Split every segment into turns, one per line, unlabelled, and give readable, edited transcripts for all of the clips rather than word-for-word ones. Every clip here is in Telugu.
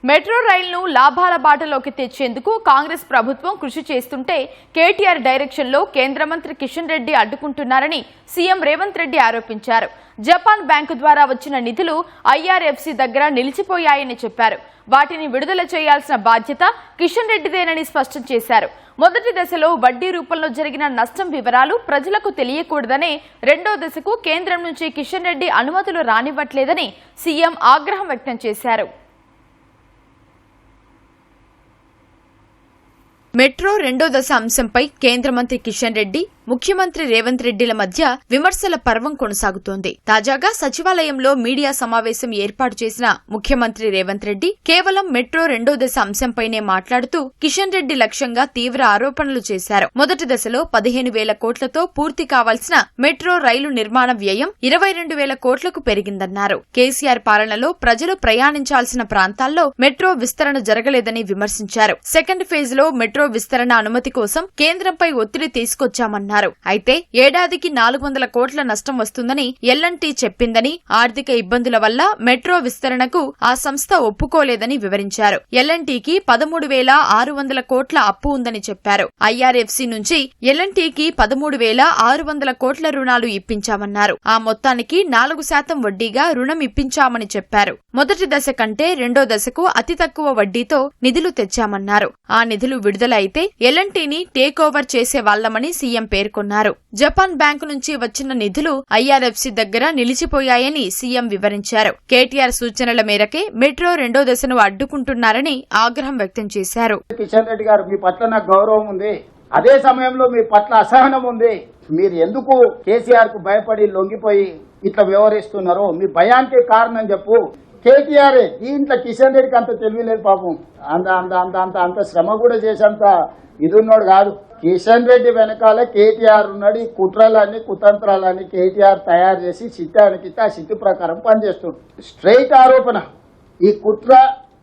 మెట్రో రైలును లాభాల బాటలోకి తెచ్చేందుకు కాంగ్రెస్ ప్రభుత్వం కృషి చేస్తుంటే కేటీఆర్ డైరెక్షన్లో కేంద్ర మంత్రి కిషన్ రెడ్డి అడ్డుకుంటున్నారని సీఎం రేవంత్ రెడ్డి ఆరోపించారు. జపాన్ బ్యాంకు ద్వారా వచ్చిన నిధులు ఐఆర్ఎఫ్సి దగ్గర నిలిచిపోయాయని చెప్పారు. వాటిని విడుదల చేయాల్సిన బాధ్యత కిషన్ రెడ్డిదేనని స్పష్టం చేశారు. మొదటి దశలో వడ్డీ రూపంలో జరిగిన నష్టం వివరాలు ప్రజలకు తెలియకూడదనే రెండో దశకు కేంద్రం నుంచి కిషన్ రెడ్డి అనుమతులు రానివ్వట్లేదని సీఎం ఆగ్రహం వ్యక్తం చేశారు. మెట్రో రెండో దశ అంశంపై కేంద్ర మంత్రి కిషన్ రెడ్డి, ముఖ్యమంత్రి రేవంత్ రెడ్డిల మధ్య విమర్శల పర్వం కొనసాగుతోంది. తాజాగా సచివాలయంలో మీడియా సమావేశం ఏర్పాటు చేసిన ముఖ్యమంత్రి రేవంత్ రెడ్డి కేవలం మెట్రో రెండో దశ అంశంపైనే మాట్లాడుతూ కిషన్ రెడ్డి లక్ష్యంగా తీవ్ర ఆరోపణలు చేశారు. మొదటి దశలో 15,000 కోట్లతో పూర్తి కావాల్సిన మెట్రో రైలు నిర్మాణ వ్యయం 22,000 కోట్లకు పెరిగిందన్నారు. కేసీఆర్ పాలనలో ప్రజలు ప్రయాణించాల్సిన ప్రాంతాల్లో మెట్రో విస్తరణ జరగలేదని విమర్శించారు. సెకండ్ ఫేజ్ లో మెట్రో విస్తరణ అనుమతి కోసం కేంద్రంపై ఒత్తిడి తీసుకొచ్చామన్నారు. అయితే ఏడాదికి 400 కోట్ల నష్టం వస్తుందని ఎల్ఎన్టీ చెప్పిందని, ఆర్థిక ఇబ్బందుల వల్ల మెట్రో విస్తరణకు ఆ సంస్థ ఒప్పుకోలేదని వివరించారు. ఎల్ఎన్టీకి 13,600 కోట్ల అప్పు ఉందని చెప్పారు. ఐఆర్ఎఫ్సి నుంచి ఎల్ఎన్టీకి 13,600 కోట్ల రుణాలు ఇప్పించామన్నారు. ఆ మొత్తానికి 4% వడ్డీగా రుణం ఇప్పించామని చెప్పారు. మొదటి దశ కంటే రెండో దశకు అతి తక్కువ వడ్డీతో నిధులు తెచ్చామన్నారు. ఆ నిధులు విడుదల అయితే ఎల్ఎన్టీని టేక్ ఓవర్ చేసే వాళ్లమని సీఎం పేర్కొన్నారు. జపాన్ బ్యాంకు నుంచి వచ్చిన నిధులు ఐఆర్ఎఫ్సి దగ్గర నిలిచిపోయాయని సీఎం వివరించారు. కేటీఆర్ సూచనల మేరకే మెట్రో రెండో దశను అడ్డుకుంటున్నారని ఆగ్రహం వ్యక్తం చేశారు.
కిషన్ రెడ్డి గారు, మీ పట్ల నాకు గౌరవం ఉంది, అదే సమయంలో మీ పట్ల అసహనం ఉంది. మీరు ఎందుకు కేసీఆర్ కు భయపడి లొంగిపోయి ఇట్లా వ్యవహరిస్తున్నారో మీ భయానికి కారణం చెప్పు. కేటీఆర్ దీంట్లో కిషన్ రెడ్డికి అంత తెలియలేదు పాపం. అంత శ్రమ కూడా చేసేంత ఇది ఉన్నాడు కాదు. కిషన్ రెడ్డి వెనకాల కేటీఆర్ ఉన్నాడు. ఈ కుట్రలన్నీ కుతంత్రాలన్నీ కేటీఆర్ తయారు చేసి చిత్తానికి ఆ చిత్తు ప్రకారం పనిచేస్తుంది. స్ట్రైట్ ఆరోపణ, ఈ కుట్ర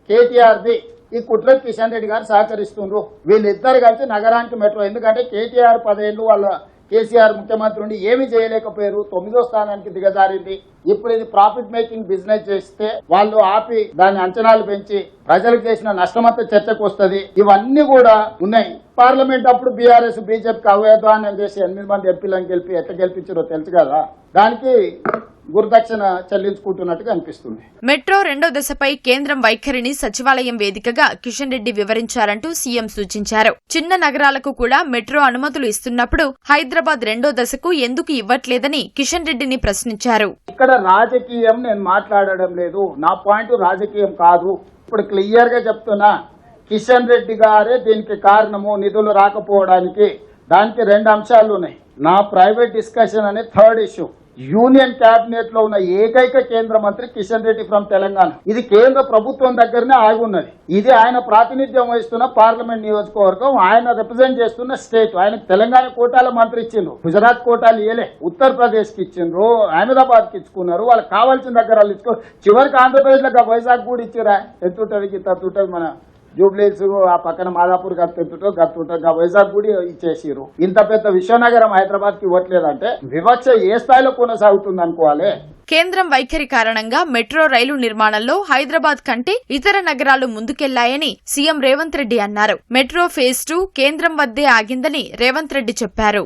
కేటీఆర్ది. ఈ కుట్ర కిషన్ రెడ్డి గారు సహకరిస్తుండ్రు. వీళ్ళిద్దరు కలిసి నగరానికి మెట్రో, ఎందుకంటే కేటీఆర్ 10 ఏళ్లు వాళ్ళ కేసీఆర్ ముఖ్యమంత్రి ఉండి ఏమీ చేయలేకపోయారు. 9వ స్థానానికి దిగజారింది. ఇప్పుడు ఇది ప్రాఫిట్ మేకింగ్ బిజినెస్ చేస్తే వాళ్ళు ఆపి దాని అంచనాలు పెంచి ప్రజలకు చేసిన నష్టమంతా చర్చకు వస్తుంది. ఇవన్నీ కూడా ఉన్నాయి. పార్లమెంట్ అప్పుడు బీఆర్ఎస్ బీజేపీకి అవ్వేద్వానం చేసి 8 మంది ఎంపీలను గెలిపి ఎట్లా గెలిపించారో తెలుసు కదా. దానికి గురుదక్షిణ చెల్లించుకుంటున్నట్టుగా అనిపిస్తుంది.
మెట్రో రెండో దశపై కేంద్రం వైఖరిని సచివాలయం వేదికగా కిషన్ రెడ్డి వివరించారంటూ సీఎం సూచించారు. చిన్న నగరాలకు కూడా మెట్రో అనుమతులు ఇస్తున్నప్పుడు హైదరాబాద్ రెండో దశకు ఎందుకు ఇవ్వట్లేదని కిషన్ రెడ్డిని ప్రశ్నించారు.
ఇక్కడ రాజకీయం నేను మాట్లాడడం లేదు. నా పాయింట్ రాజకీయం కాదు. ఇప్పుడు క్లియర్ గా చెప్తున్నా, కిషన్ రెడ్డి గారే దీనికి కారణము. నిధులు రాకపోవడానికి దానికి 2 అంశాలు ఉన్నాయి. నా ప్రైవేట్ డిస్కషన్ అనే థర్డ్ ఇష్యూ. యూనియన్ కేబినెట్ లో ఉన్న ఏకైక కేంద్ర మంత్రి కిషన్ రెడ్డి ఫ్రమ్ తెలంగాణ. ఇది కేంద్ర ప్రభుత్వం దగ్గరనే ఆగి ఉన్నది. ఇది ఆయన ప్రాతినిధ్యం వహిస్తున్న పార్లమెంట్ నియోజకవర్గం, ఆయన రిప్రజెంట్ చేస్తున్న స్టేట్. ఆయన తెలంగాణ కోటాల మంత్రి ఇచ్చిండ్రు, గుజరాత్ కోటాలు ఇయ్యలే, ఉత్తరప్రదేశ్ కి ఇచ్చిండ్రు, అహ్మదాబాద్ కి ఇచ్చుకున్నారు. వాళ్ళకి కావాల్సిన దగ్గర ఇచ్చుకో. చివరికి ఆంధ్రప్రదేశ్ లో వైజాగ్ కూడా ఇచ్చిరా. ఎంతుంటది తత్తుంటది మన జూబ్లీస్, ఆ పక్కన మాదాపూర్ గత్తుంటో వైజాగ్ కూడా ఇచ్చేసిరు. ఇంత పెద్ద విశ్వనగరం హైదరాబాద్ కి ఇవ్వట్లేదంటే వివక్ష ఏ స్థాయిలో కొనసాగుతుంది అనుకోవాలి.
కేంద్రం వైఖరి కారణంగా మెట్రో రైలు నిర్మాణంలో హైదరాబాద్ కంటే ఇతర నగరాలు ముందుకెళ్లాయని సీఎం రేవంత్ రెడ్డి అన్నారు. మెట్రో ఫేజ్ 2 కేంద్రం వద్దే ఆగిందని రేవంత్ రెడ్డి చెప్పారు.